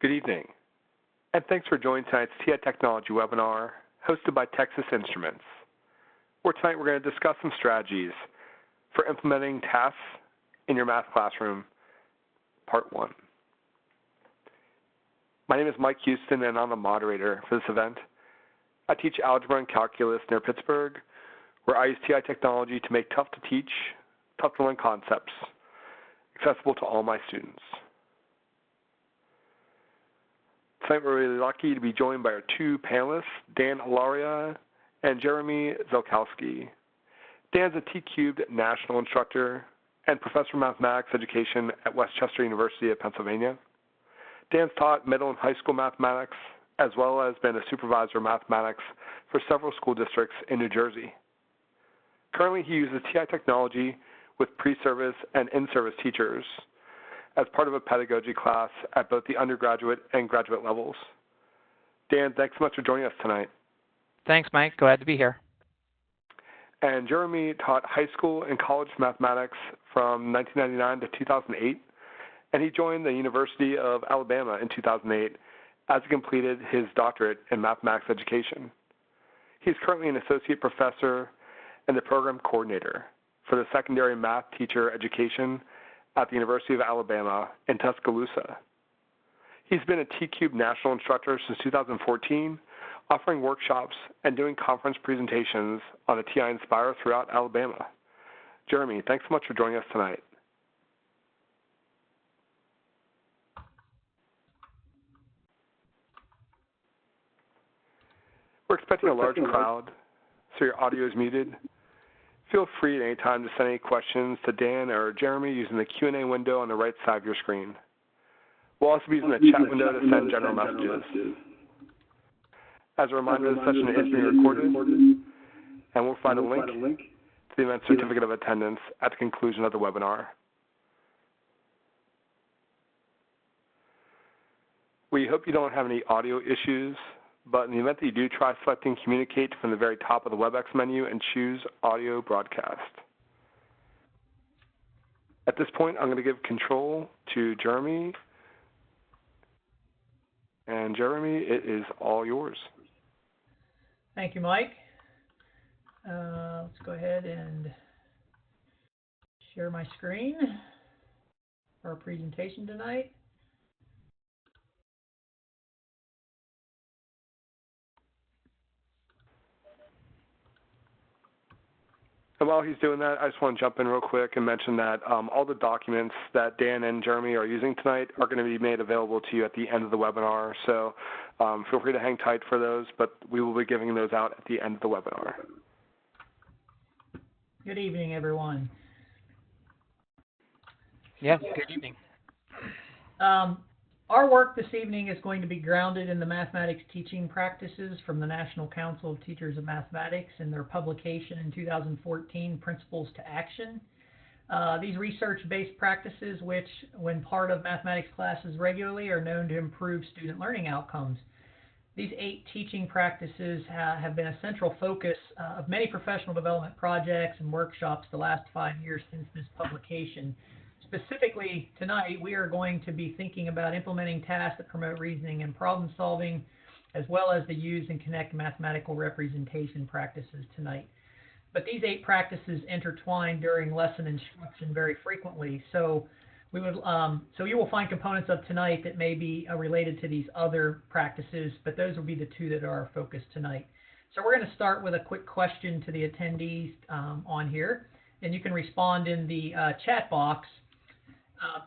Good evening, and thanks for joining tonight's TI Technology webinar hosted by Texas Instruments, where tonight we're going to discuss some strategies for implementing tasks in your math classroom, Part 1. My name is Mike Houston, and I'm the moderator for this event. I teach algebra and calculus near Pittsburgh, where I use TI technology to make tough-to-teach, tough-to-learn concepts accessible to all my students. Tonight we're really lucky to be joined by our two panelists, Dan Ilaria and Jeremy Zelkowski. Dan's a T-Cubed national instructor and professor of mathematics education at Westchester University of Pennsylvania. Dan's taught middle and high school mathematics, as well as been a supervisor of mathematics for several school districts in New Jersey. Currently, he uses TI technology with pre-service and in-service teachers as part of a pedagogy class at both the undergraduate and graduate levels. Dan, thanks so much for joining us tonight. Thanks, Mike. Glad to be here. And Jeremy taught high school and college mathematics from 1999 to 2008, and he joined the University of Alabama in 2008 as he completed his doctorate in mathematics education. He's currently an associate professor and the program coordinator for the secondary math teacher education at the University of Alabama in Tuscaloosa. He's been a T-Cube national instructor since 2014, offering workshops and doing conference presentations on the TI-Nspire throughout Alabama. Jeremy, thanks so much for joining us tonight. We're expecting a large crowd, so your audio is muted. Feel free at any time to send any questions to Dan or Jeremy using the Q&A window on the right side of your screen. We'll also be using the chat window to send general messages. As a reminder, the session is being recorded, and we'll find a link to the event certificate of attendance at the conclusion of the webinar. We hope you don't have any audio issues, but in the event that you do, try selecting Communicate from the very top of the WebEx menu and choose Audio Broadcast. At this point, I'm going to give control to Jeremy. And Jeremy, it is all yours. Thank you, Mike. Let's go ahead and share my screen for our presentation tonight. And while he's doing that, I just want to jump in real quick and mention that all the documents that Dan and Jeremy are using tonight are going to be made available to you at the end of the webinar. So feel free to hang tight for those, but we will be giving those out at the end of the webinar. Good evening, everyone. Yeah, good evening. Our work this evening is going to be grounded in the mathematics teaching practices from the National Council of Teachers of Mathematics and their publication in 2014, Principles to Action. These research-based practices, which, when part of mathematics classes regularly, are known to improve student learning outcomes. These 8 teaching practices have been a central focus of many professional development projects and workshops the last 5 years since this publication. Specifically, tonight, we are going to be thinking about implementing tasks that promote reasoning and problem solving, as well as the use and connect mathematical representation practices tonight. But these 8 practices intertwine during lesson instruction very frequently. So you will find components of tonight that may be related to these other practices, but those will be the 2 that are our focus tonight. So we're going to start with a quick question to the attendees on here, and you can respond in the chat box.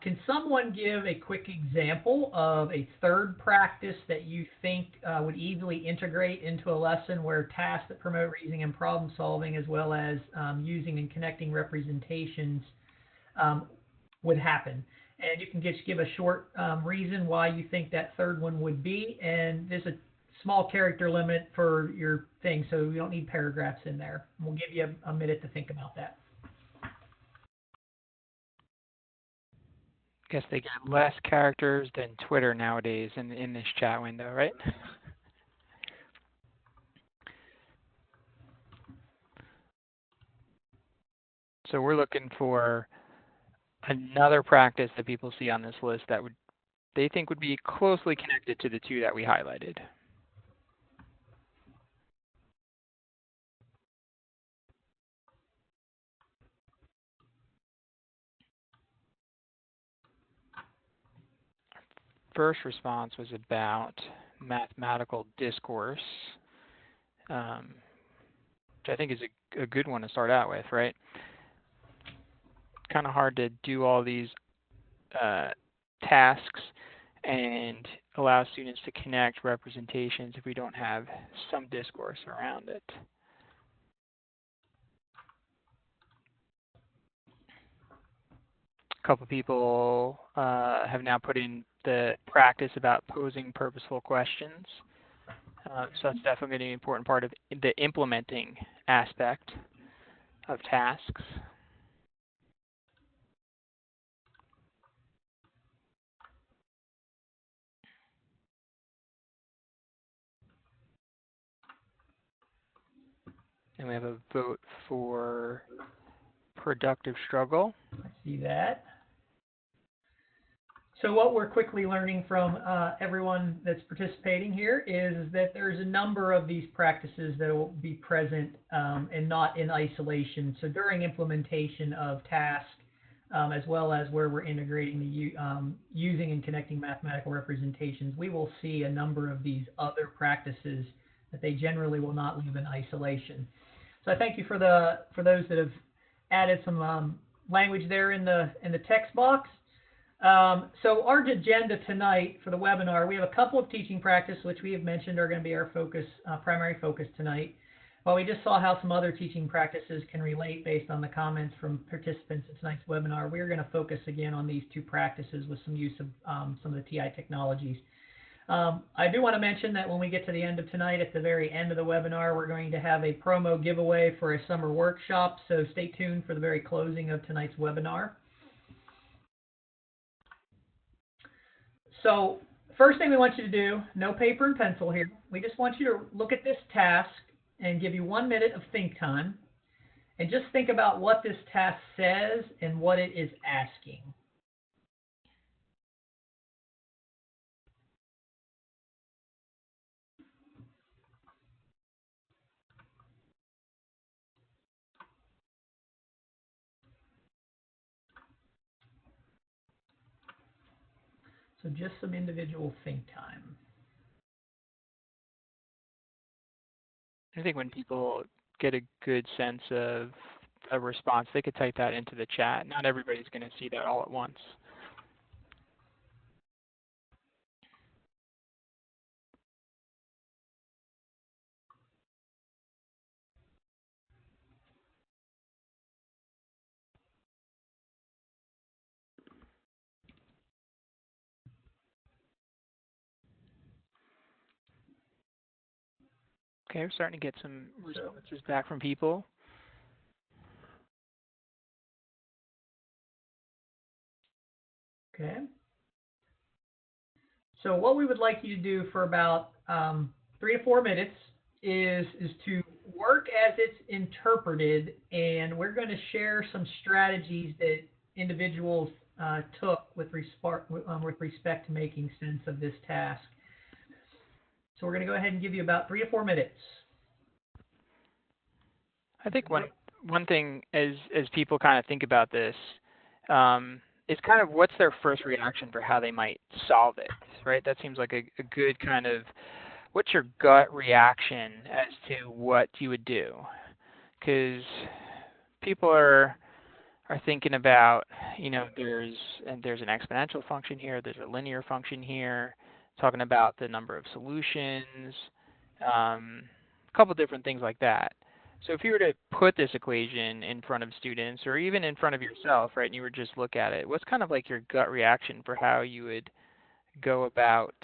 Can someone give a quick example of a third practice that you think would easily integrate into a lesson where tasks that promote reasoning and problem solving, as well as using and connecting representations, would happen? And you can just give a short reason why you think that third one would be. And there's a small character limit for your thing, so you don't need paragraphs in there. We'll give you a minute to think about that. Guess they get less characters than Twitter nowadays in this chat window, right? So we're looking for another practice that people see on this list that would they think would be closely connected to the two that we highlighted. First response was about mathematical discourse, which I think is a good one to start out with, right? Kind of hard to do all these tasks and allow students to connect representations if we don't have some discourse around it. A couple people have now put in the practice about posing purposeful questions. So that's definitely going to be an important part of the implementing aspect of tasks. And we have a vote for productive struggle. I see that. So what we're quickly learning from everyone that's participating here is that there's a number of these practices that will be present and not in isolation. So during implementation of tasks, as well as where we're integrating the using and connecting mathematical representations, we will see a number of these other practices that they generally will not leave in isolation. So I thank you for those that have added some language there in the text box. So our agenda tonight for the webinar, we have a couple of teaching practices which we have mentioned are going to be our focus, primary focus tonight. While we just saw how some other teaching practices can relate based on the comments from participants in tonight's webinar, we're going to focus again on these two practices with some use of some of the TI technologies. I do want to mention that when we get to the end of tonight, at the very end of the webinar, we're going to have a promo giveaway for a summer workshop, so stay tuned for the very closing of tonight's webinar. So first thing we want you to do, no paper and pencil here. We just want you to look at this task and give you 1 minute of think time. And just think about what this task says and what it is asking. So just some individual think time. I think when people get a good sense of a response, they could type that into the chat. Not everybody's going to see that all at once. Okay, we're starting to get some responses back from people. Okay. So what we would like you to do for about 3 to 4 minutes is to work as it's interpreted, and we're going to share some strategies that individuals took with respect to making sense of this task. So we're going to go ahead and give you about 3 to 4 minutes. I think one thing as people kind of think about this is kind of what's their first reaction for how they might solve it, right? That seems like a good kind of, what's your gut reaction as to what you would do? Because people are thinking about, you know, there's an exponential function here, there's a linear function here, talking about the number of solutions, a couple different things like that. So if you were to put this equation in front of students or even in front of yourself, right, and you were to just look at it, what's kind of like your gut reaction for how you would go about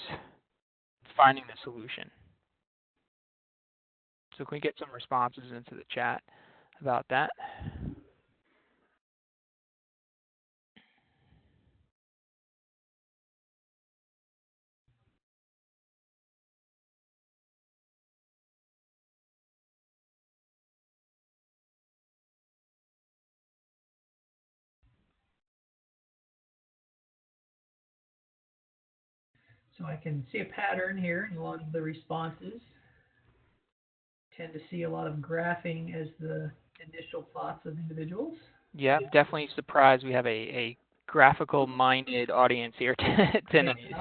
finding the solution? So can we get some responses into the chat about that? So I can see a pattern here in a lot of the responses. Tend to see a lot of graphing as the initial thoughts of individuals. Yeah, definitely surprised we have a graphical-minded audience here tonight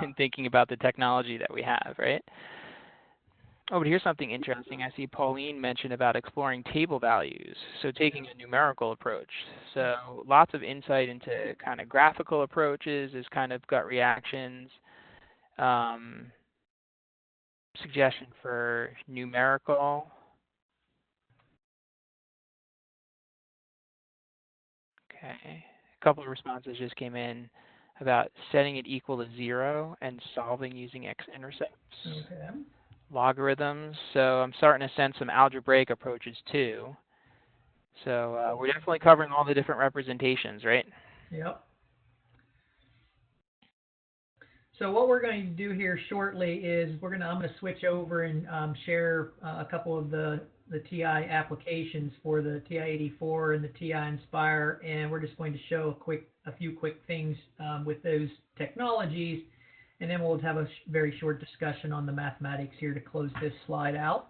in thinking about the technology that we have, right? Oh, but here's something interesting. I see Pauline mentioned about exploring table values, so taking a numerical approach. So lots of insight into kind of graphical approaches as kind of gut reactions. Suggestion for numerical. Okay. A couple of responses just came in about setting it equal to 0 and solving using x-intercepts. Okay. Logarithms. So I'm starting to sense some algebraic approaches too. So we're definitely covering all the different representations, right? Yep. So what we're going to do here shortly is I'm going to switch over and share a couple of the TI applications for the TI-84 and the TI-Nspire, and we're just going to show a few quick things with those technologies, and then we'll have a very short discussion on the mathematics here to close this slide out.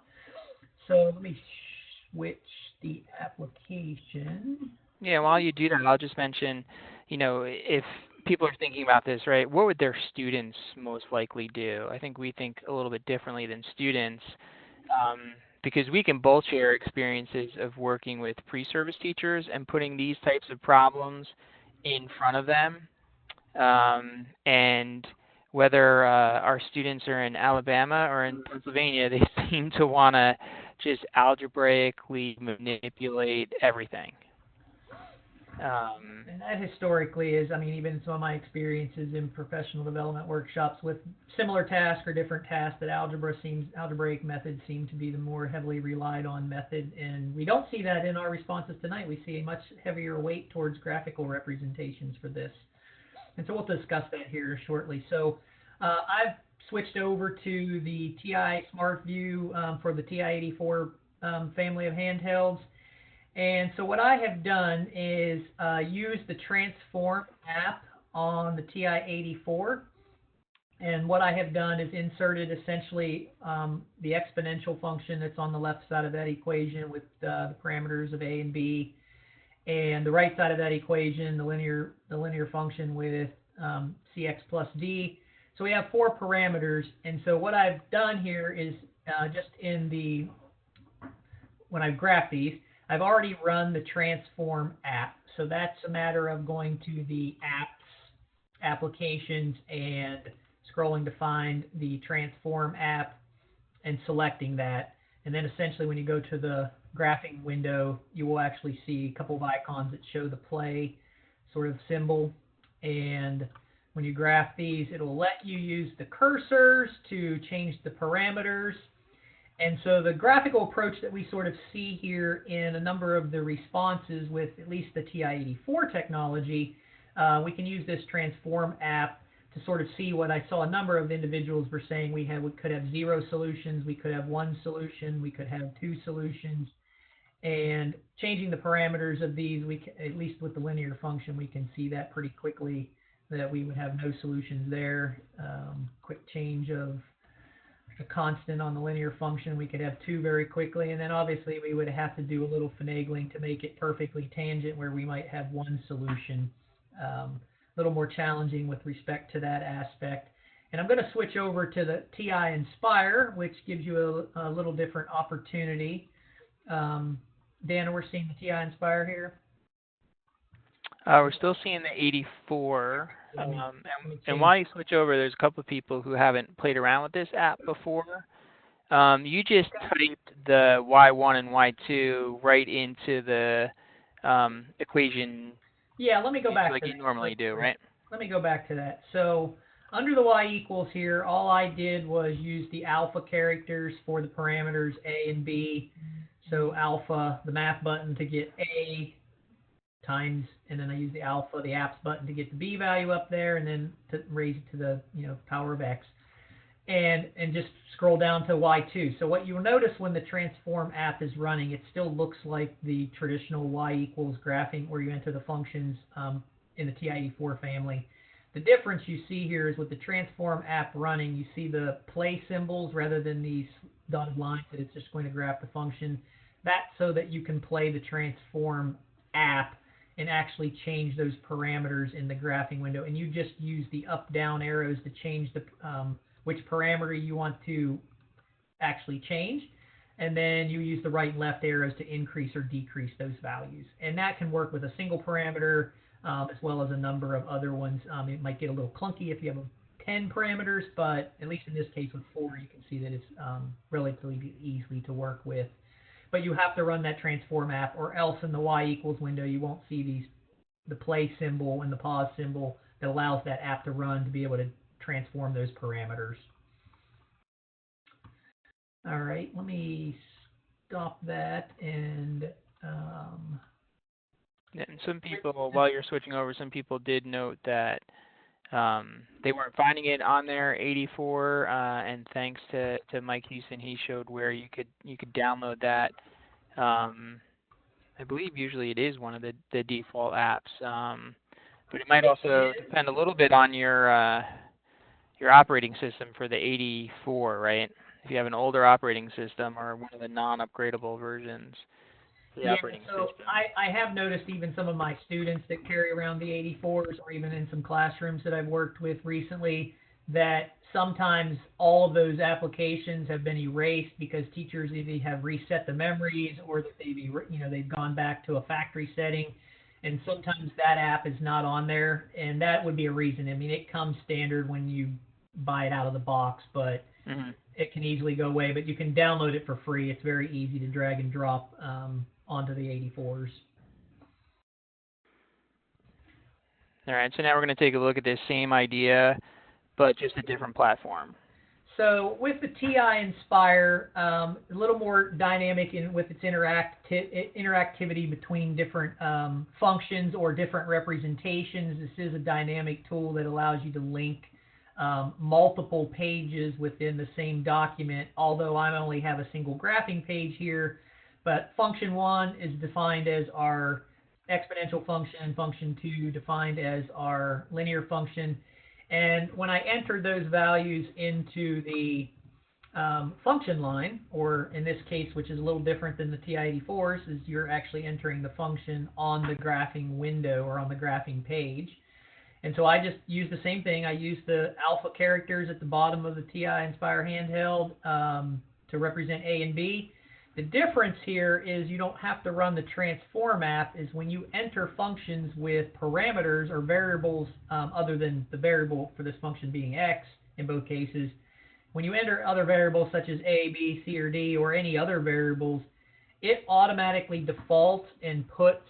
So let me switch the application. Yeah, while you do that, I'll just mention, if people are thinking about this, right, what would their students most likely do? I think we think a little bit differently than students because we can both share experiences of working with pre-service teachers and putting these types of problems in front of them. And whether our students are in Alabama or in Pennsylvania, they seem to want to just algebraically manipulate everything. And that historically is, even some of my experiences in professional development workshops with similar tasks or different tasks, that algebraic methods seem to be the more heavily relied on method. And we don't see that in our responses tonight. We see a much heavier weight towards graphical representations for this. And so we'll discuss that here shortly. So I've switched over to the TI Smart View for the TI-84 family of handhelds. And so what I have done is use the Transform app on the TI-84. And what I have done is inserted essentially the exponential function that's on the left side of that equation with the parameters of A and B, and the right side of that equation, the linear function with Cx plus D. So we have 4 parameters. And so what I've done here is when I've graphed these, I've already run the Transform app. So that's a matter of going to the apps, applications, and scrolling to find the Transform app and selecting that. And then essentially when you go to the graphing window, you will actually see a couple of icons that show the play sort of symbol. And when you graph these, it'll let you use the cursors to change the parameters. And so the graphical approach that we sort of see here in a number of the responses with at least the TI-84 technology, we can use this Transform app to sort of see what I saw a number of individuals were saying. We could have 0 solutions, we could have 1 solution, we could have 2 solutions. And changing the parameters of these, at least with the linear function, we can see that pretty quickly that we would have no solutions there. Quick change of a constant on the linear function, we could have 2 very quickly, and then obviously we would have to do a little finagling to make it perfectly tangent where we might have 1 solution. A little more challenging with respect to that aspect. And I'm going to switch over to the TI-Nspire, which gives you a little different opportunity. Dan, we're seeing the TI-Nspire here. We're still seeing the 84. And while you switch over, there's a couple of people who haven't played around with this app before. You just typed the Y1 and Y2 right into the equation. Yeah, let me go back like to you that. normally do, right? Let me go back to that. So under the Y equals here, all I did was use the alpha characters for the parameters A and B. So alpha, the math button to get A times, and then I use the alpha, the apps button to get the B value up there, and then to raise it to the power of X. And just scroll down to Y2. So what you'll notice when the Transform app is running, it still looks like the traditional Y equals graphing where you enter the functions in the TI-84 family. The difference you see here is with the transform app running, you see the play symbols rather than these dotted lines that it's just going to graph the function. That's so that you can play the transform app and actually change those parameters in the graphing window. And you just use the up-down arrows to change the which parameter you want to actually change. And then you use the right and left arrows to increase or decrease those values. And that can work with a single parameter as well as a number of other ones. It might get a little clunky if you have 10 parameters, but at least in this case with 4, you can see that it's relatively easy to work with. But you have to run that transform app, or else in the y equals window you won't see the play symbol and the pause symbol that allows that app to run to be able to transform those parameters. All right, let me stop that and some people, while you're switching over, some people did note that they weren't finding it on their 84, and thanks to Mike Houston, he showed where you could download that. I believe usually it is one of the default apps, but it might also depend a little bit on your operating system for the 84, right? If you have an older operating system or one of the non-upgradable versions. Yeah, so I have noticed even some of my students that carry around the 84s, or even in some classrooms that I've worked with recently, that sometimes all of those applications have been erased because teachers either have reset the memories or that they've gone back to a factory setting, and sometimes that app is not on there, and that would be a reason. I mean, it comes standard when you buy it out of the box, but it can easily go away. But you can download it for free. It's very easy to drag and drop onto the 84s. All right, so now we're going to take a look at this same idea, but just a different platform. So with the TI-Nspire, a little more dynamic with its interactivity between different functions or different representations. This is a dynamic tool that allows you to link multiple pages within the same document, although I only have a single graphing page here. But function 1 is defined as our exponential function, function 2 defined as our linear function. And when I enter those values into the function line, or in this case, which is a little different than the TI-84s, is you're actually entering the function on the graphing window or on the graphing page. And so I just use the same thing. I use the alpha characters at the bottom of the TI-Nspire handheld to represent A and B. The difference here is you don't have to run the transform app. Is when you enter functions with parameters or variables other than the variable for this function being x in both cases, when you enter other variables such as A, B, C, or D, or any other variables, it automatically defaults and puts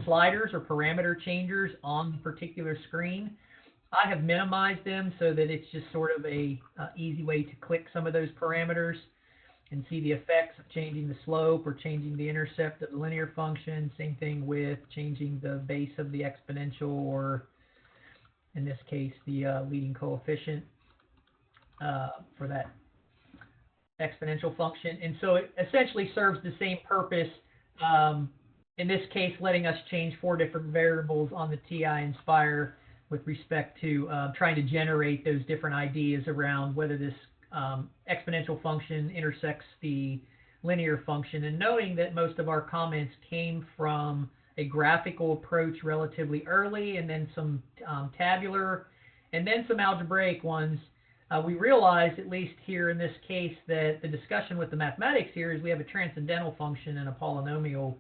sliders or parameter changers on the particular screen. I have minimized them so that it's just sort of a easy way to click some of those parameters and see the effects of changing the slope or changing the intercept of the linear function. Same thing with changing the base of the exponential, or in this case, the leading coefficient for that exponential function. And so it essentially serves the same purpose, in this case, letting us change 4 different variables on the TI-Nspire with respect to trying to generate those different ideas around whether this exponential function intersects the linear function. And knowing that most of our comments came from a graphical approach relatively early, and then some tabular, and then some algebraic ones, we realized, at least here in this case, that the discussion with the mathematics here is we have a transcendental function and a polynomial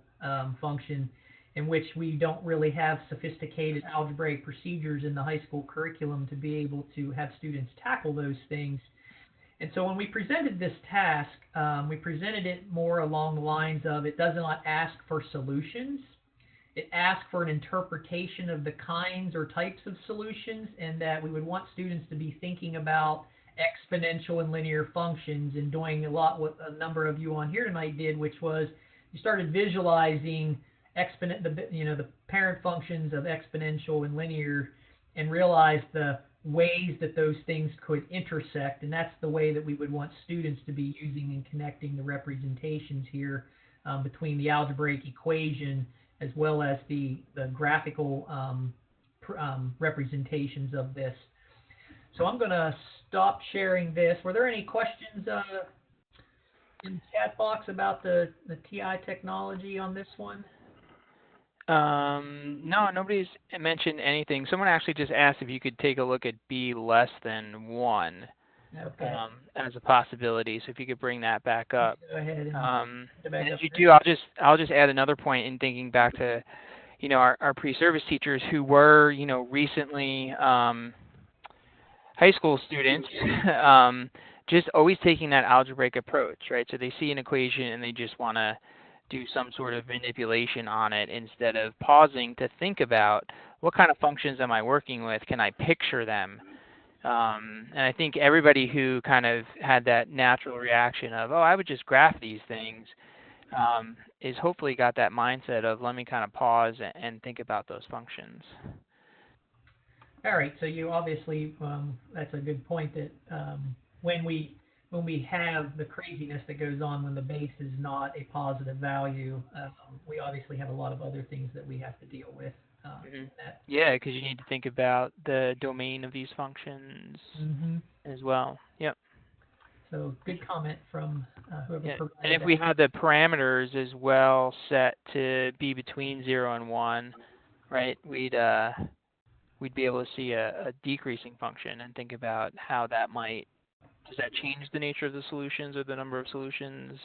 function, in which we don't really have sophisticated algebraic procedures in the high school curriculum to be able to have students tackle those things. And so when we presented this task, we presented it more along the lines of, it does not ask for solutions. It asks for an interpretation of the kinds or types of solutions, and that we would want students to be thinking about exponential and linear functions, and doing a lot what a number of you on here tonight did, which was you started visualizing the parent functions of exponential and linear, and realized the ways that those things could intersect. And that's the way that we would want students to be using and connecting the representations here between the algebraic equation as well as the graphical representations of this. So I'm going to stop sharing this. Were there any questions in the chat box about the TI technology on this one? No, nobody's mentioned anything. Someone actually just asked if you could take a look at B less than 1 as a possibility. So if you could bring that back up. Go ahead and as you do, I'll just add another point in thinking back to, our pre-service teachers who were, recently high school students, just always taking that algebraic approach, right? So they see an equation and they just want to do some sort of manipulation on it instead of pausing to think about what kind of functions am I working with? Can I picture them? And I think everybody who kind of had that natural reaction of, I would just graph these things, is hopefully got that mindset of let me kind of pause and think about those functions. All right, so you obviously, that's a good point that when we have the craziness that goes on when the base is not a positive value, we obviously have a lot of other things that we have to deal with. Yeah, because you need to think about the domain of these functions as well. Yep. So good comment from whoever provided and if that. we had the parameters as well set to be between 0 and 1, right, we'd be able to see a decreasing function and think about how that might, does that change the nature of the solutions or the number of solutions?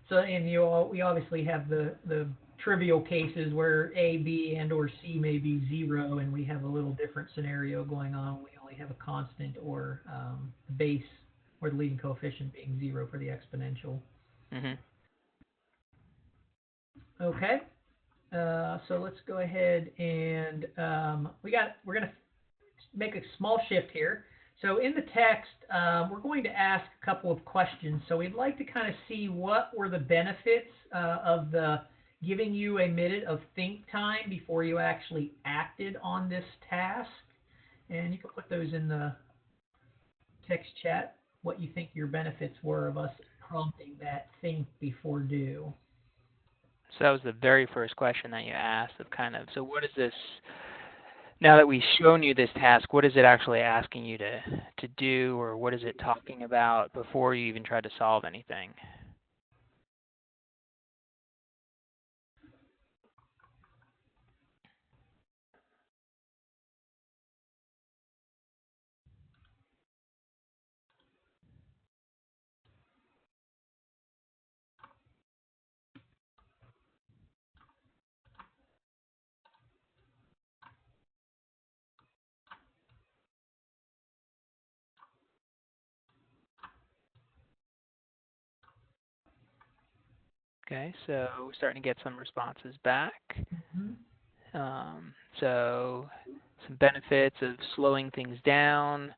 So, and we obviously have the trivial cases where A, B, and or C may be 0, and we have a little different scenario going on. We only have a constant or base or the leading coefficient being 0 for the exponential. Okay. So let's go ahead and we're going to make a small shift here. So in the text, we're going to ask a couple of questions. So we'd like to kind of see what were the benefits of the giving you a minute of think time before you actually acted on this task. And you can put those in the text chat, what you think your benefits were of us prompting that think before do. So that was the very first question that you asked of kind of, so what is this, now that we've shown you this task, what is it actually asking you to do, or what is it talking about before you even try to solve anything? Okay, so we're starting to get some responses back. So some benefits of slowing things down,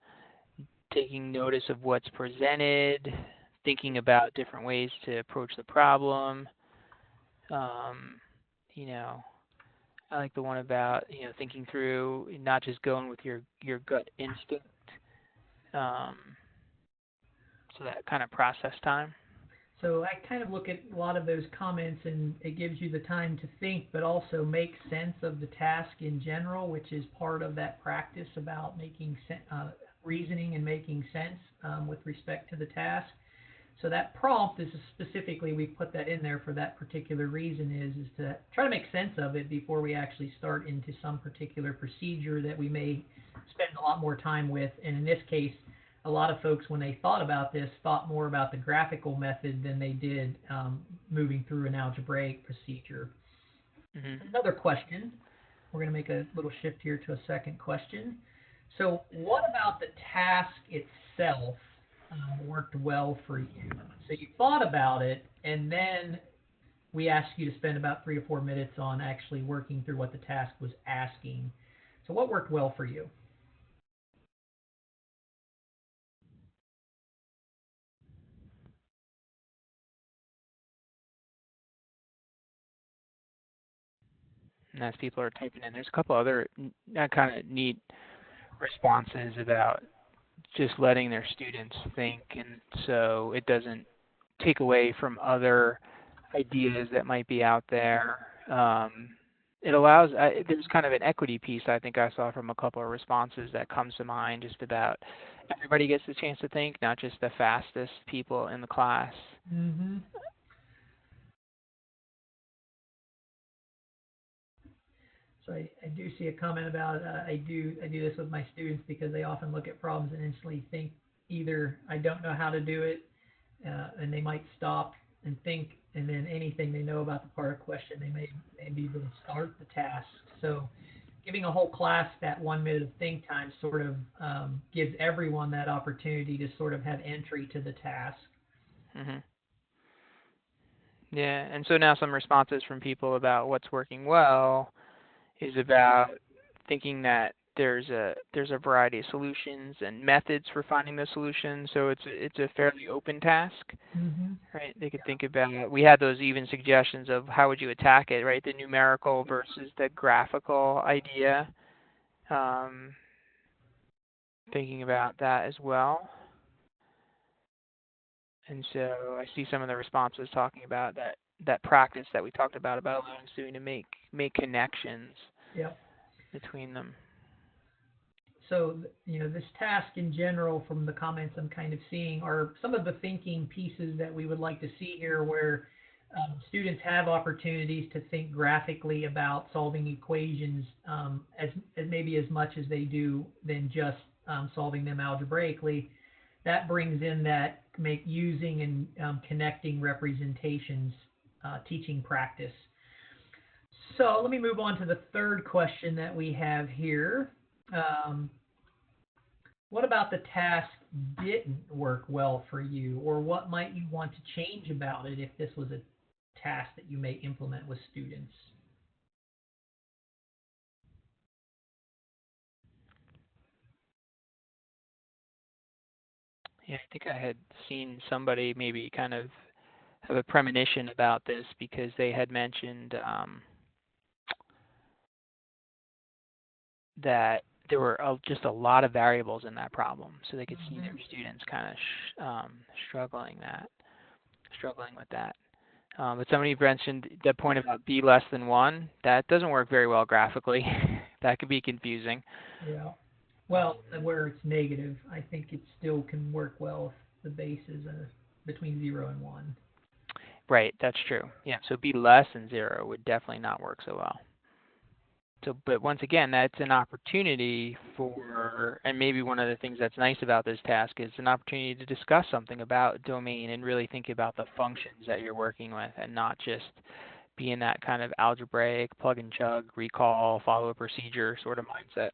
taking notice of what's presented, thinking about different ways to approach the problem. I like the one about, thinking through, not just going with your gut instinct. So that kind of process time. So I kind of look at a lot of those comments, and it gives you the time to think, but also make sense of the task in general, which is part of that practice about making reasoning and making sense with respect to the task. So that prompt is specifically, we put that in there for that particular reason, is to try to make sense of it before we actually start into some particular procedure that we may spend a lot more time with. And in this case, a lot of folks, when they thought about this, thought more about the graphical method than they did moving through an algebraic procedure. Another question. We're going to make a little shift here to a second question. So what about the task itself worked well for you? So you thought about it, and then we asked you to spend about 3 or 4 minutes on actually working through what the task was asking. So what worked well for you? And as people are typing in, there's a couple other kind of neat responses about just letting their students think, and so it doesn't take away from other ideas that might be out there. it allows, there's kind of an equity piece I think I saw from a couple of responses that comes to mind, just about everybody gets the chance to think, not just the fastest people in the class. Mm-hmm. So I do see a comment about I do this with my students because they often look at problems and instantly think either I don't know how to do it, and they might stop and think, and then anything they know about the part of question, they may even start the task. So giving a whole class that 1 minute of think time sort of gives everyone that opportunity to sort of have entry to the task. Mm-hmm. Yeah, and so now some responses from people about what's working well is about thinking that there's a variety of solutions and methods for finding the solution. So it's a fairly open task, Mm-hmm. right? They could think about, we had those even suggestions of how would you attack it, right? The numerical versus the graphical idea. Thinking about that as well. And so I see some of the responses talking about that practice that we talked about allowing students to make connections. Yep. Between them. So, this task in general, from the comments I'm kind of seeing, are some of the thinking pieces that we would like to see here, where students have opportunities to think graphically about solving equations as maybe as much as they do than just solving them algebraically. That brings in that using and connecting representations teaching practice. So let me move on to the third question that we have here. What about the task didn't work well for you, or what might you want to change about it if this was a task that you may implement with students? Yeah, I think I had seen somebody maybe kind of have a premonition about this because they had mentioned that there were just a lot of variables in that problem, so they could see their students kind of struggling with that. But somebody mentioned the point about b less than 1. That doesn't work very well graphically. That could be confusing. Yeah. Well, where it's negative, I think it still can work well if the base is between 0 and 1. Right, that's true. Yeah, so b less than 0 would definitely not work so well. So, but once again, that's an opportunity for, and maybe one of the things that's nice about this task is an opportunity to discuss something about domain and really think about the functions that you're working with and not just be in that kind of algebraic, plug and chug, recall, follow a procedure sort of mindset.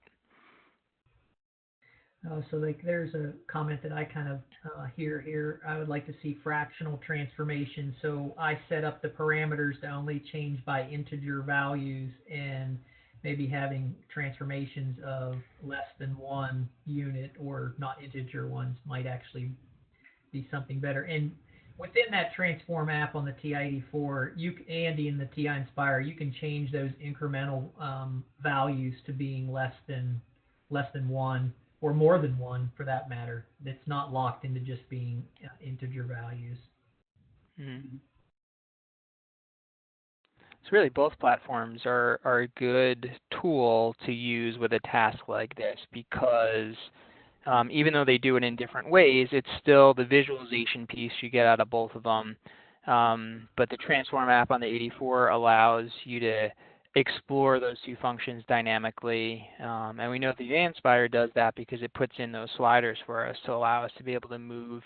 So there's a comment that I kind of hear here. I would like to see fractional transformation. So I set up the parameters to only change by integer values, and maybe having transformations of less than 1 unit or not integer ones might actually be something better. And within that transform app on the TI-84, Andy in the TI-Nspire, you can change those incremental values to being less than 1. Or more than 1, for that matter. That's not locked into just being integer values. Mm-hmm. So really both platforms are a good tool to use with a task like this because even though they do it in different ways, it's still the visualization piece you get out of both of them. But the Transform app on the 84 allows you to explore those two functions dynamically. And we know the Inspire does that because it puts in those sliders for us to allow us to be able to move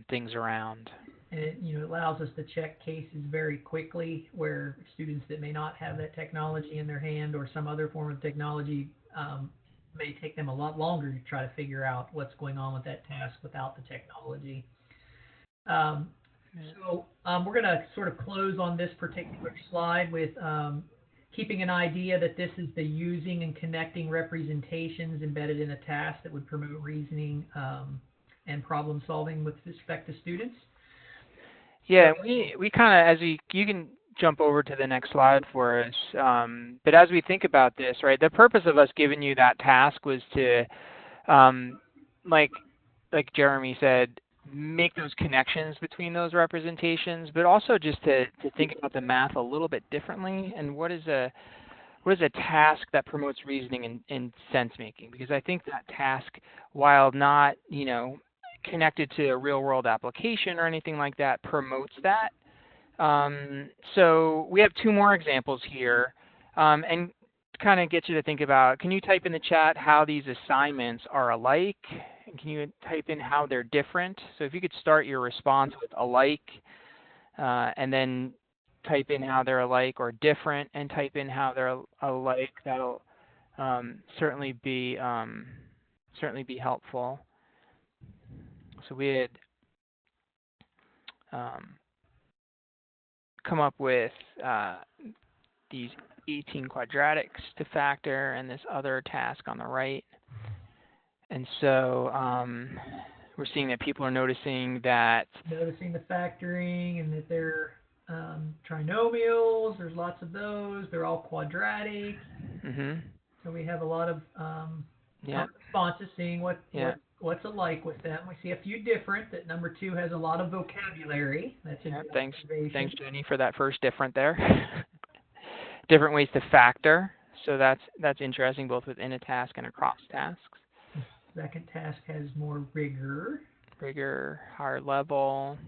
things around. And it allows us to check cases very quickly where students that may not have that technology in their hand or some other form of technology may take them a lot longer to try to figure out what's going on with that task without the technology. So we're going to sort of close on this particular slide with keeping an idea that this is the using and connecting representations embedded in a task that would promote reasoning and problem solving with respect to students. Yeah, we kind of, you can jump over to the next slide for us. But as we think about this, right, the purpose of us giving you that task was to, like Jeremy said, make those connections between those representations, but also just to think about the math a little bit differently, and what is a task that promotes reasoning and sense making? Because I think that task, while not, connected to a real world application or anything like that, promotes that. So we have two more examples here, and kind of get you to think about, can you type in the chat how these assignments are alike? And can you type in how they're different? So if you could start your response with alike, and then type in how they're alike, or different and type in how they're alike, that'll certainly be helpful. So we had come up with these 18 quadratics to factor and this other task on the right. And so we're seeing that people are noticing the factoring, and that they're trinomials. There's lots of those. They're all quadratic. Mm-hmm. So we have a lot of responses, seeing what's alike with them. We see a few different. That number 2 has a lot of vocabulary. That's a good observation. Thanks, Jenny, for that first different there. Different ways to factor. So that's interesting, both within a task and across tasks. The second task has more rigor. Higher level.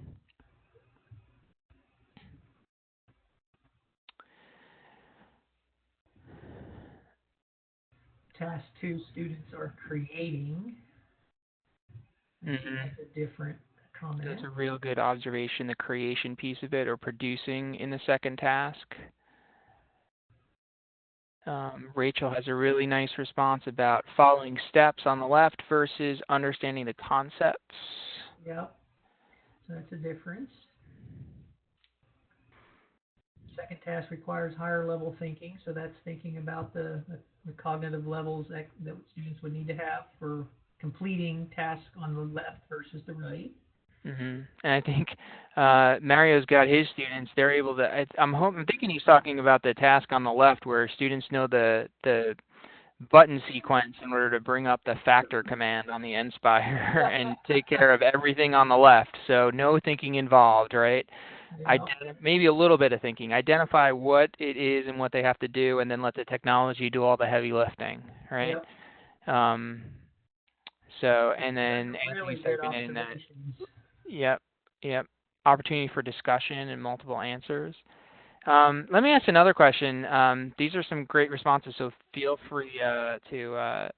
Task 2, students are creating. That's a different comment. That's a real good observation, the creation piece of it, or producing in the second task. Rachel has a really nice response about following steps on the left versus understanding the concepts. Yep. So that's a difference. Second task requires higher level thinking, so that's thinking about the cognitive levels that students would need to have for completing tasks on the left versus the right. Mm-hmm. And I think Mario's got his students. They're able to. I'm thinking he's talking about the task on the left, where students know the button sequence in order to bring up the factor command on the Nspire and take care of everything on the left. So no thinking involved, right? Yeah. Maybe a little bit of thinking. Identify what it is and what they have to do, and then let the technology do all the heavy lifting, right? Yep. So, and then really Anthony's typing in that. Yep. Opportunity for discussion and multiple answers. Let me ask another question. These are some great responses, so feel free to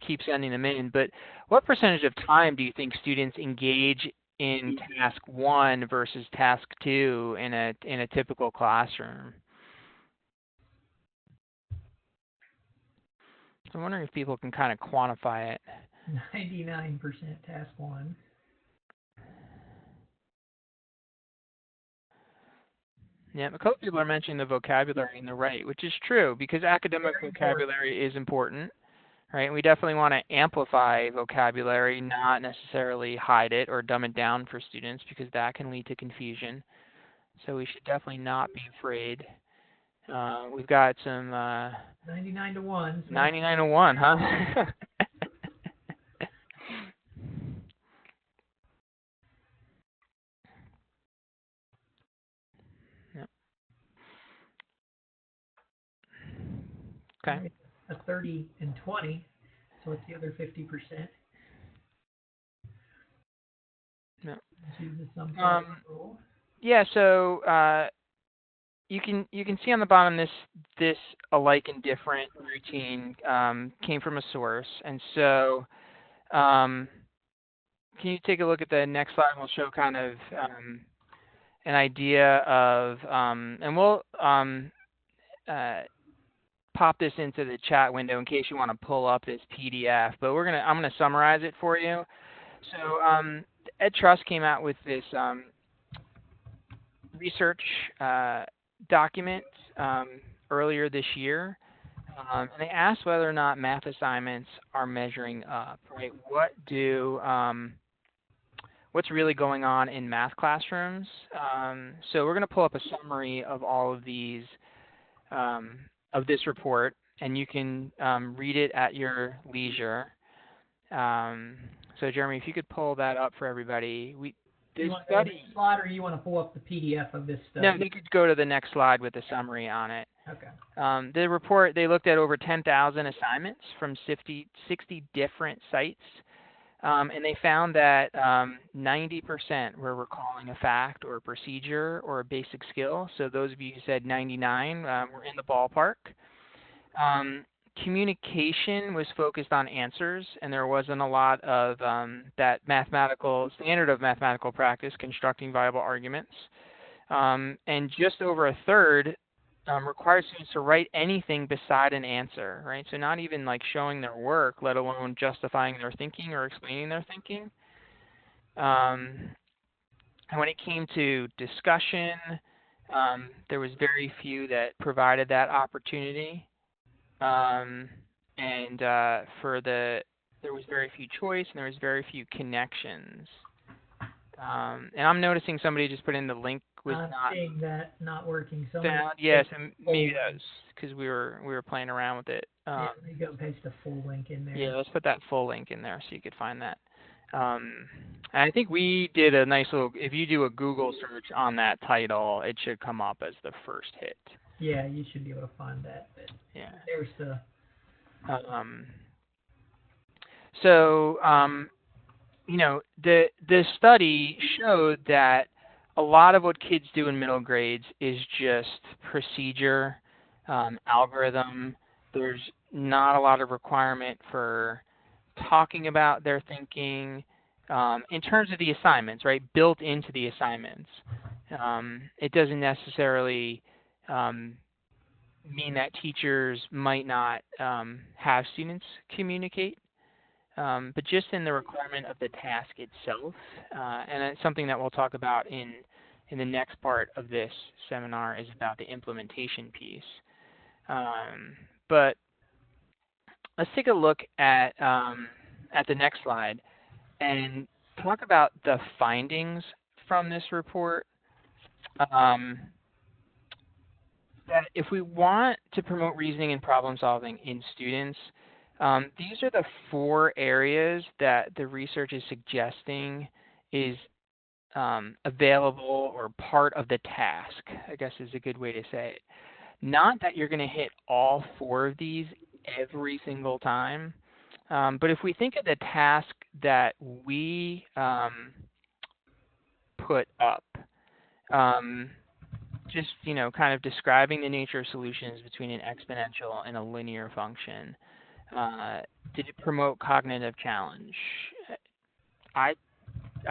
keep sending them in. But what percentage of time do you think students engage in task 1 versus task 2 in a typical classroom? So I'm wondering if people can kind of quantify it. 99% task 1. Yeah, a couple people are mentioning the vocabulary in the right, which is true, because academic vocabulary is important, right? We definitely want to amplify vocabulary, not necessarily hide it or dumb it down for students, because that can lead to confusion. So we should definitely not be afraid. We've got some 99 to 1. 99 to 1, huh? Okay. A 30 and 20. So what's the other 50%? No. Yeah. So you can see on the bottom this alike and different routine came from a source, and so can you take a look at the next slide? And we'll show kind of an idea of, and we'll pop this into the chat window in case you want to pull up this PDF. But I'm gonna summarize it for you. So Ed Trust came out with this research document earlier this year, and they asked whether or not math assignments are measuring up. Right? What's really going on in math classrooms? So we're going to pull up a summary of all of these. Of this report, and you can read it at your leisure. So Jeremy, if you could pull that up for everybody. You want to go to the next slide, or you want to pull up the PDF of this study? No, you could go to the next slide with the summary on it. Okay. The report, they looked at over 10,000 assignments from 60 different sites, and they found that 90% were recalling a fact or a procedure or a basic skill. So those of you who said 99 were in the ballpark. Communication was focused on answers, and there wasn't a lot of that standard of mathematical practice, constructing viable arguments. And just over a third required students to write anything beside an answer, right? So not even like showing their work, let alone justifying their thinking or explaining their thinking. And when it came to discussion, there was very few that provided that opportunity. There was very few choice, and there was very few connections. And I'm noticing somebody just put in the link was not seeing that not working. Found. Yes, and maybe that was because we were playing around with it. Yeah, you go paste the full link in there. Yeah, let's put that full link in there so you could find that. And I think we did a nice little. If you do a Google search on that title, it should come up as the first hit. Yeah, you should be able to find that. But yeah. There's the. The study showed that a lot of what kids do in middle grades is just procedure, algorithm. There's not a lot of requirement for talking about their thinking in terms of the assignments, right? Built into the assignments. It doesn't necessarily mean that teachers might not have students communicate. But just in the requirement of the task itself, and it's something that we'll talk about in the next part of this seminar is about the implementation piece. But let's take a look at the next slide and talk about the findings from this report. That if we want to promote reasoning and problem solving in students, these are the 4 areas that the research is suggesting is available or part of the task, I guess is a good way to say it. Not that you're going to hit all 4 of these every single time, but if we think of the task that we put up, just, kind of describing the nature of solutions between an exponential and a linear function. Did it promote cognitive challenge? I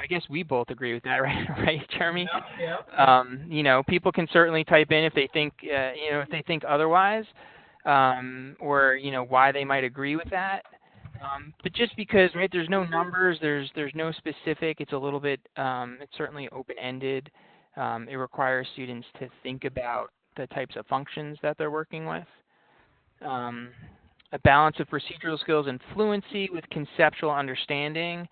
guess we both agree with that, right, Jeremy? Yeah. People can certainly type in if they think, if they think otherwise, or why they might agree with that. But just because, right, there's no numbers, there's no specific. It's a little bit, it's certainly open-ended. It requires students to think about the types of functions that they're working with. A balance of procedural skills and fluency with conceptual understanding.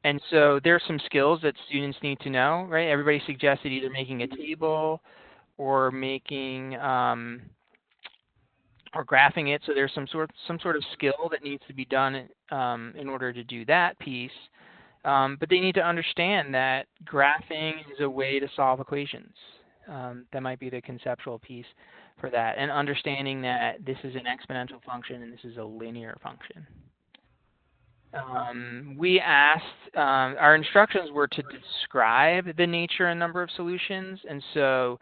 And so there's some skills that students need to know, right? Everybody suggested either making a table or making or graphing it. So there's some sort of skill that needs to be done in order to do that piece. But they need to understand that graphing is a way to solve equations. That might be the conceptual piece for that, and understanding that this is an exponential function and this is a linear function. We asked, our instructions were to describe the nature and number of solutions, and so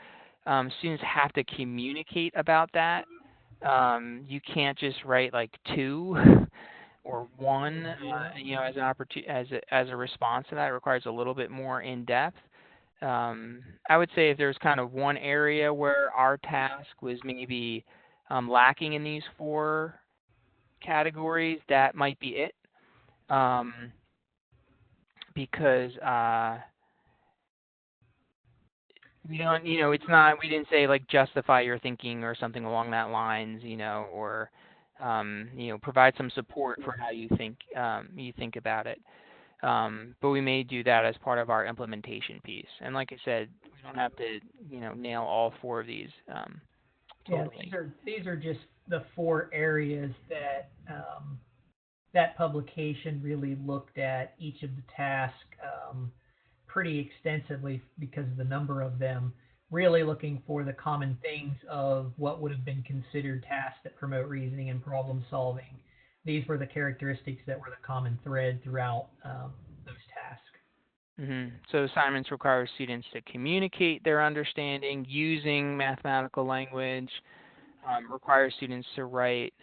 students have to communicate about that. You can't just write like 2 or 1, as an as a response to that. It requires a little bit more in depth. I would say if there's kind of one area where our task was maybe lacking in these 4 categories, that might be it. Because we don't, it's not, we didn't say like justify your thinking or something along that lines, or provide some support for how you think about it. But we may do that as part of our implementation piece. And like I said, we don't have to, nail all 4 of these. Totally. Yeah, these are just the 4 areas that that publication really looked at each of the tasks pretty extensively because of the number of them, really looking for the common things of what would have been considered tasks that promote reasoning and problem solving. These were the characteristics that were the common thread throughout those tasks. So assignments require students to communicate their understanding using mathematical language, require students to write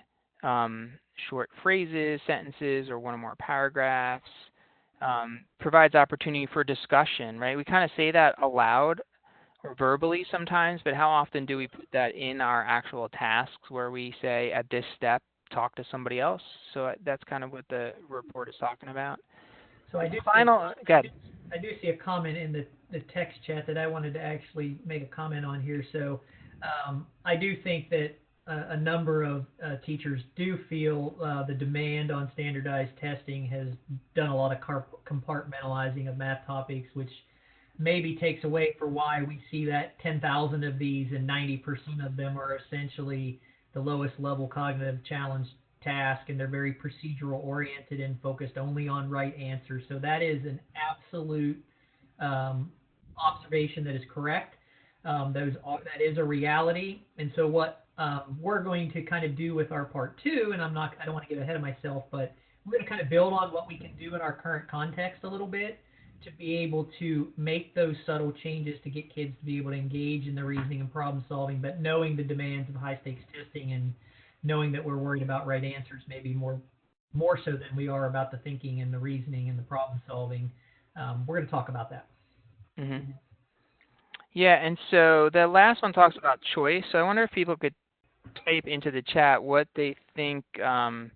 short phrases, sentences, or one or more paragraphs, provides opportunity for discussion, right? We kind of say that aloud or verbally sometimes, but how often do we put that in our actual tasks where we say, at this step, talk to somebody else? So that's kind of what the report is talking about. So I do see a comment in the text chat that I wanted to actually make a comment on here. So I do think that a number of teachers do feel the demand on standardized testing has done a lot of compartmentalizing of math topics, which maybe takes away for why we see that 10,000 of these and 90% of them are essentially the lowest level cognitive challenge task, and they're very procedural oriented and focused only on right answers. So that is an absolute observation that is correct. That is a reality. And so what we're going to kind of do with our part two, and I don't want to get ahead of myself, but we're going to kind of build on what we can do in our current context a little bit to be able to make those subtle changes to get kids to be able to engage in the reasoning and problem solving, but knowing the demands of high stakes testing and knowing that we're worried about right answers maybe more so than we are about the thinking and the reasoning and the problem solving. We're going to talk about that. Mm-hmm. Yeah, and so the last one talks about choice. So I wonder if people could type into the chat what they think the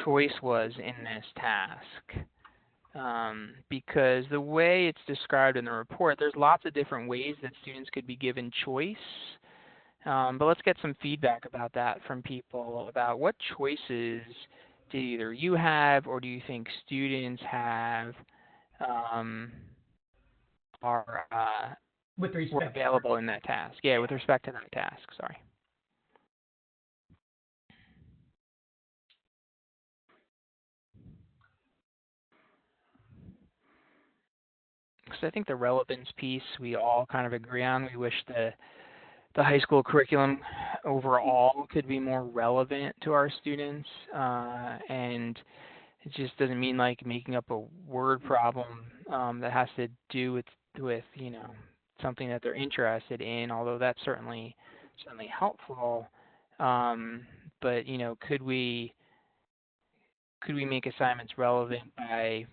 choice was in this task. Because the way it's described in the report, there's lots of different ways that students could be given choice. But let's get some feedback about that from people about what choices do either you have or do you think students have were available in that task. Yeah, with respect to that task, sorry. Because I think the relevance piece we all kind of agree on. We wish the high school curriculum overall could be more relevant to our students, and it just doesn't mean like making up a word problem that has to do with something that they're interested in. Although that's certainly helpful, but could we make assignments relevant by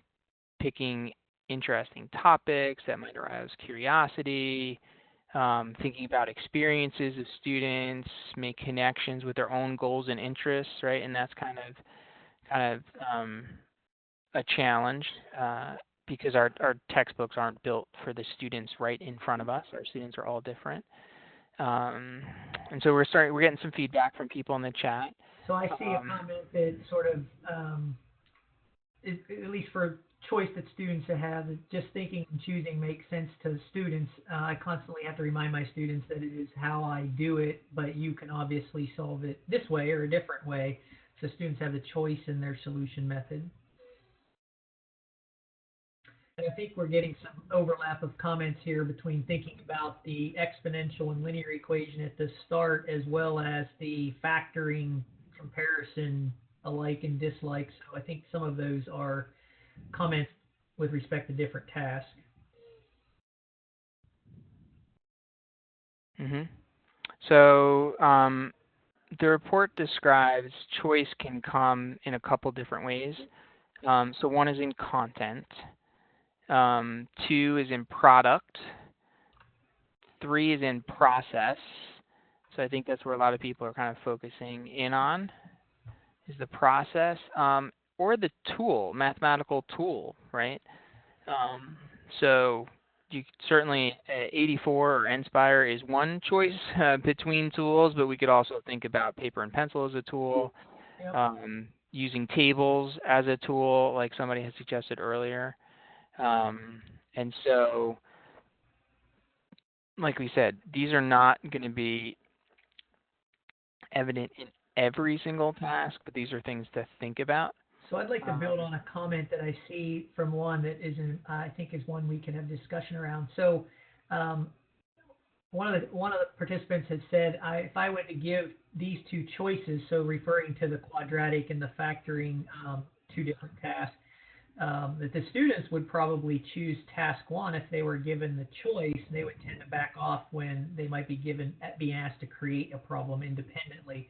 picking interesting topics that might arouse curiosity? Thinking about experiences of students, make connections with their own goals and interests, right? And that's kind of a challenge because our textbooks aren't built for the students right in front of us. Our students are all different, and so we're getting some feedback from people in the chat. So I see a comment that sort of, at least for choice that students have, just thinking and choosing makes sense to students. I constantly have to remind my students that it is how I do it, but you can obviously solve it this way or a different way. So students have the choice in their solution method. And I think we're getting some overlap of comments here between thinking about the exponential and linear equation at the start, as well as the factoring comparison alike and dislike. So I think some of those are comments with respect to different tasks. Mm-hmm. So the report describes choice can come in a couple different ways. So one is in content, 2 is in product, 3 is in process. So I think that's where a lot of people are kind of focusing in on, is the process. Or the tool, mathematical tool, right? So you certainly 84 or Nspire is one choice between tools, but we could also think about paper and pencil as a tool, using tables as a tool, like somebody had suggested earlier. And so, like we said, these are not going to be evident in every single task, but these are things to think about. So I'd like to build on a comment that I see from one that I think is one we can have discussion around. So one of the participants had said, if I were to give these two choices, so referring to the quadratic and the factoring, two different tasks, that the students would probably choose task one if they were given the choice. They would tend to back off when they might be being asked to create a problem independently.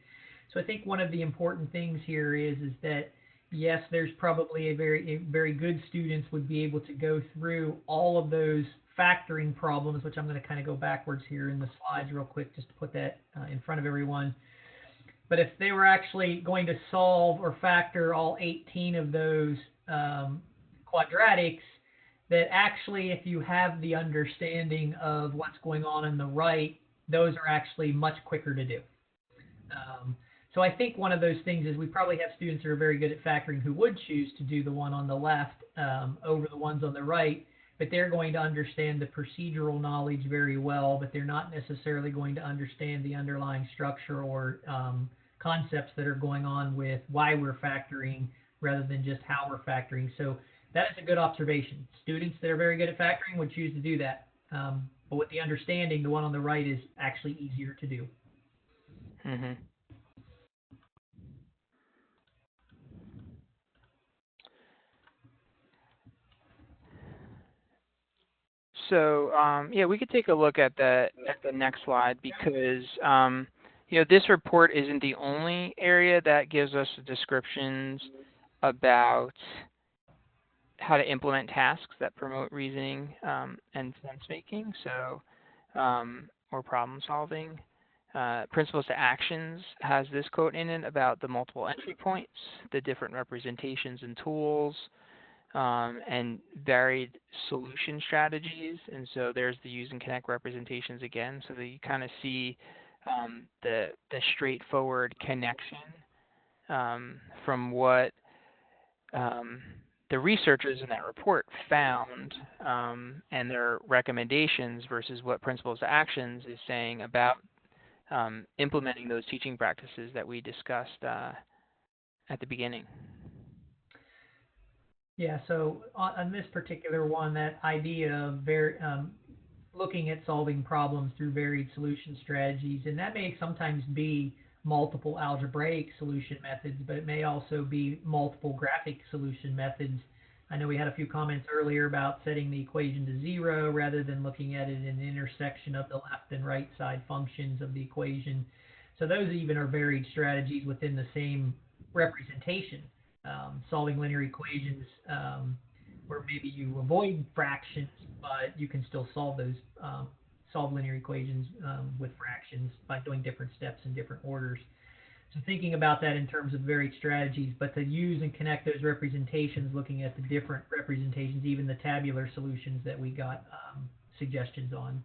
So I think one of the important things here is that yes, there's probably a very good students would be able to go through all of those factoring problems, which I'm going to kind of go backwards here in the slides real quick just to put that in front of everyone. But if they were actually going to solve or factor all 18 of those quadratics, that actually if you have the understanding of what's going on the right, those are actually much quicker to do. So I think one of those things is we probably have students who are very good at factoring who would choose to do the one on the left over the ones on the right, but they're going to understand the procedural knowledge very well, but they're not necessarily going to understand the underlying structure or concepts that are going on with why we're factoring rather than just how we're factoring. So that is a good observation. Students that are very good at factoring would choose to do that. But with the understanding, the one on the right is actually easier to do. Mm-hmm. So yeah, we could take a look at the next slide because this report isn't the only area that gives us descriptions about how to implement tasks that promote reasoning and sense making, or problem solving. Principles to Actions has this quote in it about the multiple entry points, the different representations and tools, and varied solution strategies. And so there's the use and connect representations again, so that you kind of see the straightforward connection from what the researchers in that report found and their recommendations versus what Principles to Actions is saying about implementing those teaching practices that we discussed at the beginning. Yeah, so on this particular one, that idea of looking at solving problems through varied solution strategies, and that may sometimes be multiple algebraic solution methods, but it may also be multiple graphic solution methods. I know we had a few comments earlier about setting the equation to 0 rather than looking at it in the intersection of the left and right side functions of the equation. So those even are varied strategies within the same representation. Solving linear equations where maybe you avoid fractions, but you can still solve those solve linear equations with fractions by doing different steps in different orders. So thinking about that in terms of varied strategies, but to use and connect those representations, looking at the different representations, even the tabular solutions that we got suggestions on.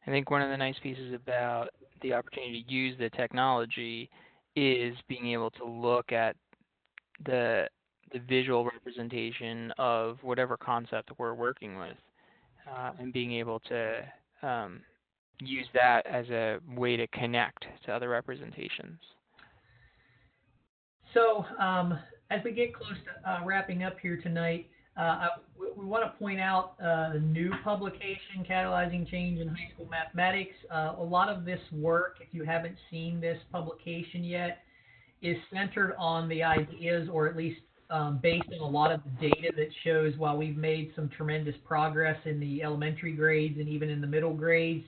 I think one of the nice pieces about the opportunity to use the technology is being able to look at the visual representation of whatever concept we're working with, and being able to use that as a way to connect to other representations. So as we get close to wrapping up here tonight, we want to point out the new publication, Catalyzing Change in High School Mathematics. A lot of this work, if you haven't seen this publication yet, is centered on the ideas, or at least based on a lot of the data that shows while we've made some tremendous progress in the elementary grades and even in the middle grades,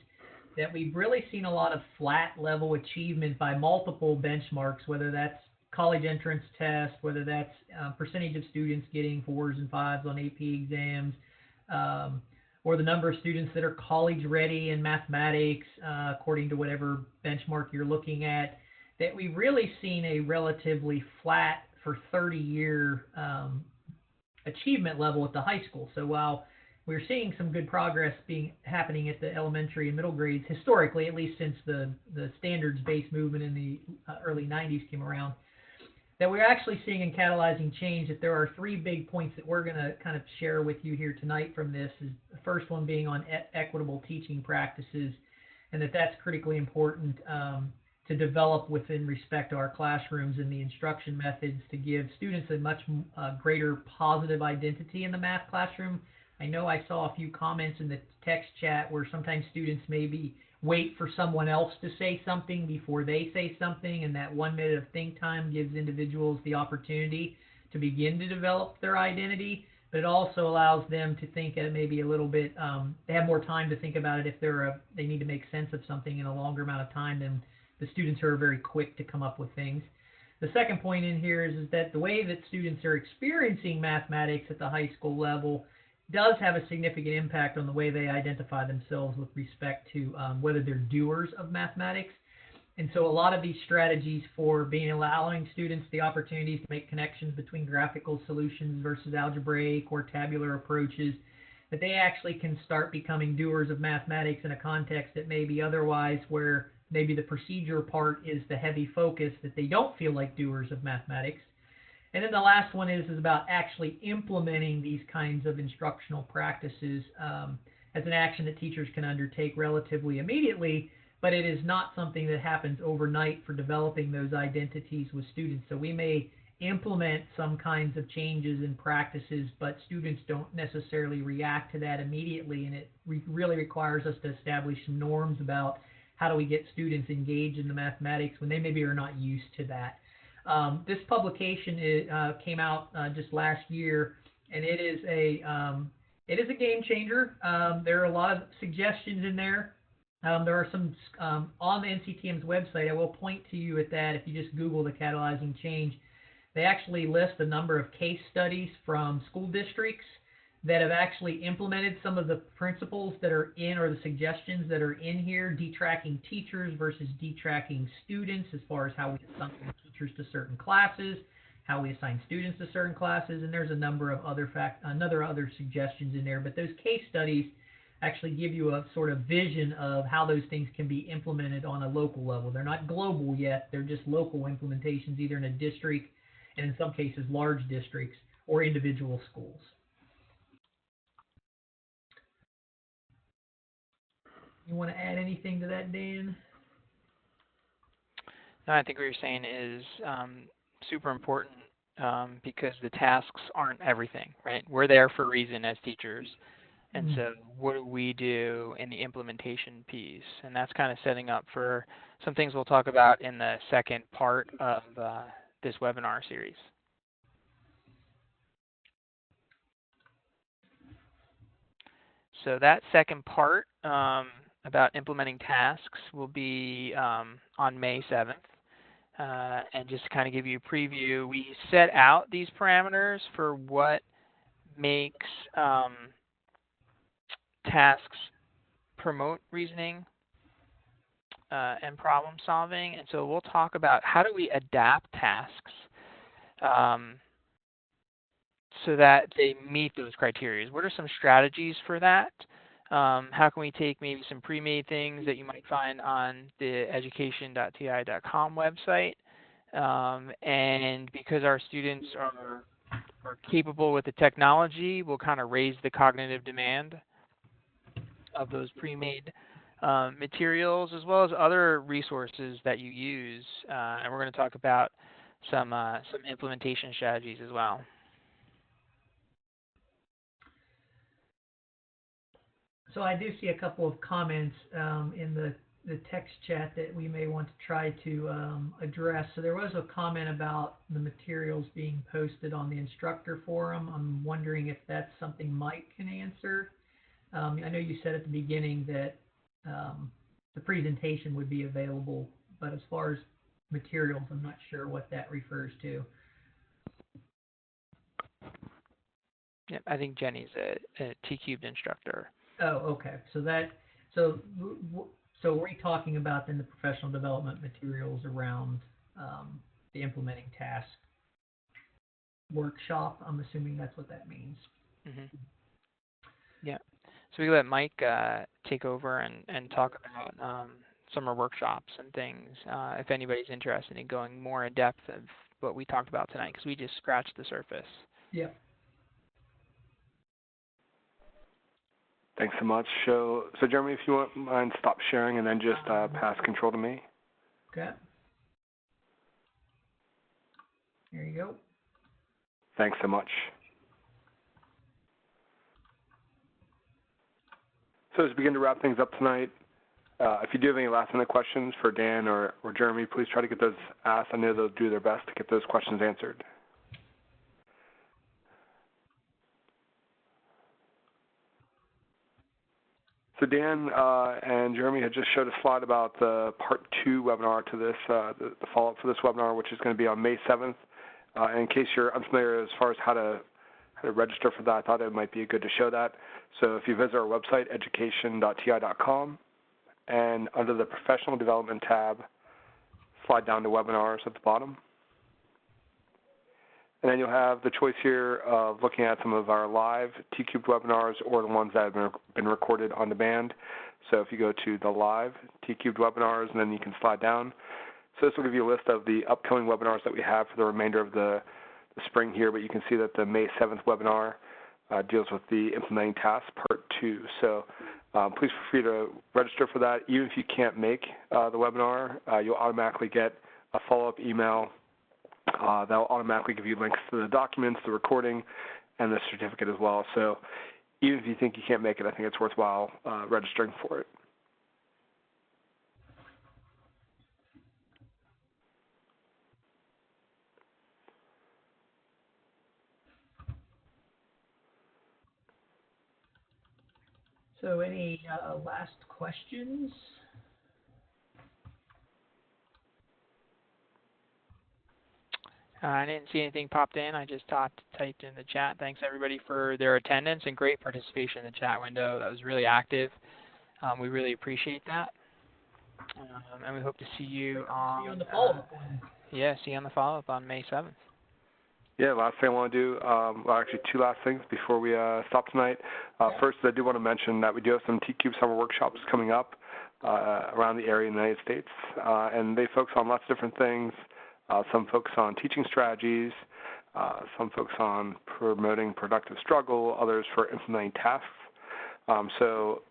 that we've really seen a lot of flat level achievement by multiple benchmarks, whether that's college entrance tests, whether that's percentage of students getting 4s and 5s on AP exams, or the number of students that are college ready in mathematics, according to whatever benchmark you're looking at, that we've really seen a relatively flat for 30-year achievement level at the high school. So while we're seeing some good progress happening at the elementary and middle grades, historically, at least since the standards-based movement in the early 90s came around, that we're actually seeing in Catalyzing Change that there are 3 big points that we're going to kind of share with you here tonight from this. Is the first one being on equitable teaching practices, and that's critically important. to develop within respect to our classrooms and the instruction methods to give students a much greater positive identity in the math classroom. I know I saw a few comments in the text chat where sometimes students maybe wait for someone else to say something before they say something, and that 1 minute of think time gives individuals the opportunity to begin to develop their identity, but it also allows them to think maybe a little bit, they have more time to think about it if they need to make sense of something in a longer amount of time than the students who are very quick to come up with things. The second point in here is that the way that students are experiencing mathematics at the high school level does have a significant impact on the way they identify themselves with respect to whether they're doers of mathematics. And so a lot of these strategies for allowing students the opportunities to make connections between graphical solutions versus algebraic or tabular approaches, that they actually can start becoming doers of mathematics in a context that maybe otherwise where maybe the procedure part is the heavy focus, that they don't feel like doers of mathematics. And then the last one is about actually implementing these kinds of instructional practices as an action that teachers can undertake relatively immediately, but it is not something that happens overnight for developing those identities with students. So we may implement some kinds of changes in practices, but students don't necessarily react to that immediately, and it really requires us to establish some norms about how do we get students engaged in the mathematics when they maybe are not used to that. This publication came out just last year, and it is a game changer. There are a lot of suggestions in there. There are some on the NCTM's website. I will point to you at that if you just Google the catalyzing change. They actually list a number of case studies from school districts that have actually implemented some of the principles that are in, or the suggestions that are in here, detracking teachers versus detracking students as far as how we assign teachers to certain classes, how we assign students to certain classes, and there's a number of other other suggestions in there. But those case studies actually give you a sort of vision of how those things can be implemented on a local level. They're not global yet, they're just local implementations, either in a district, and in some cases large districts, or individual schools. You want to add anything to that, Dan? No, I think what you're saying is super important because the tasks aren't everything, right? We're there for a reason as teachers. And so what do we do in the implementation piece? And that's kind of setting up for some things we'll talk about in the second part of this webinar series. So that second part about implementing tasks will be on May 7th. And just to kind of give you a preview, we set out these parameters for what makes tasks promote reasoning and problem solving. And so we'll talk about how do we adapt tasks so that they meet those criteria. What are some strategies for that? How can we take maybe some pre-made things that you might find on the education.ti.com website, and because our students are capable with the technology, we'll kind of raise the cognitive demand of those pre-made materials, as well as other resources that you use, and we're going to talk about some implementation strategies as well. So I do see a couple of comments in the text chat that we may want to try to address. So there was a comment about the materials being posted on the instructor forum. I'm wondering if that's something Mike can answer. I know you said at the beginning that the presentation would be available, but as far as materials, I'm not sure what that refers to. Yeah, I think Jenny's a T-Cubed instructor. Oh, okay. So we're talking about then the professional development materials around the implementing task workshop. I'm assuming that's what that means. Mm-hmm. Yeah. So we let Mike take over and talk about summer workshops and things if anybody's interested in going more in depth of what we talked about tonight, because we just scratched the surface. Yeah. Thanks so much. So Jeremy, if you wouldn't mind, stop sharing and then just pass control to me. Okay. There you go. Thanks so much. So as we begin to wrap things up tonight, if you do have any last-minute questions for Dan or Jeremy, please try to get those asked. I know they'll do their best to get those questions answered. So Dan and Jeremy had just showed a slide about the Part 2 webinar to this, the follow-up for this webinar, which is going to be on May 7th. In case you're unfamiliar as far as how to register for that, I thought it might be good to show that. So if you visit our website, education.ti.com, and under the Professional Development tab, slide down to Webinars at the bottom. And then you'll have the choice here of looking at some of our live T-Cubed webinars or the ones that have been recorded on demand. So if you go to the live T-Cubed webinars, and then you can slide down. So this will give you a list of the upcoming webinars that we have for the remainder of the spring here, but you can see that the May 7th webinar deals with the Implementing Tasks Part 2. So please feel free to register for that. Even if you can't make the webinar, you'll automatically get a follow-up email that will automatically give you links to the documents, the recording, and the certificate as well. So even if you think you can't make it, I think it's worthwhile registering for it. So any last questions? I didn't see anything popped in. I just typed in the chat. Thanks, everybody, for their attendance and great participation in the chat window. That was really active. We really appreciate that. And we hope to see you on, the follow-up one. Yeah, see you on the follow-up on May 7th. Yeah, last thing I want to do, well, actually two last things before we stop tonight. First, I do want to mention that we do have some T-Cube summer workshops coming up around the area in the United States, and they focus on lots of different things. Some focus on teaching strategies, some focus on promoting productive struggle, others for implementing tasks. So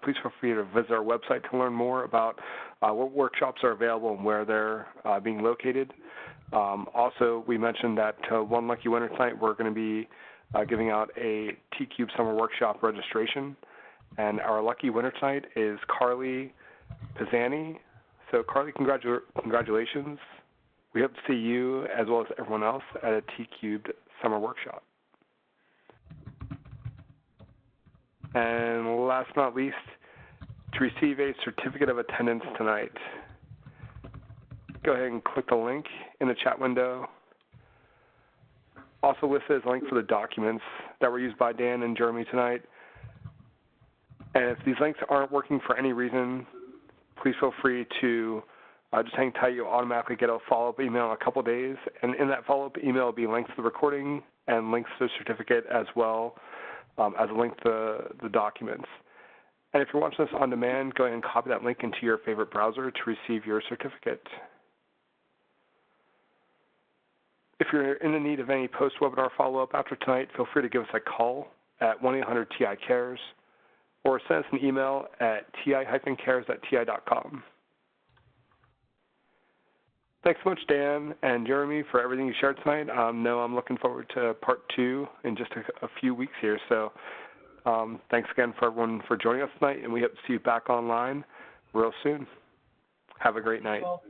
please feel free to visit our website to learn more about what workshops are available and where they're being located. Also, we mentioned that one lucky winner tonight, we're going to be giving out a T-Cube Summer Workshop registration. And our lucky winner tonight is Carly Pisani. So, Carly, congratulations. We hope to see you, as well as everyone else, at a T-Cubed Summer Workshop. And last but not least, to receive a certificate of attendance tonight, go ahead and click the link in the chat window. Also listed as a link for the documents that were used by Dan and Jeremy tonight. And if these links aren't working for any reason, please feel free to just hang tight. You'll automatically get a follow-up email in a couple days. And in that follow-up email will be links to the recording and links to the certificate, as well as a link to the documents. And if you're watching this on demand, go ahead and copy that link into your favorite browser to receive your certificate. If you're in the need of any post-webinar follow-up after tonight, feel free to give us a call at 1-800-TI-CARES or send us an email at ti-cares@ti.com. Thanks so much, Dan and Jeremy, for everything you shared tonight. No, I'm looking forward to Part 2 in just a few weeks here. So thanks again for everyone for joining us tonight, and we hope to see you back online real soon. Have a great night. Well.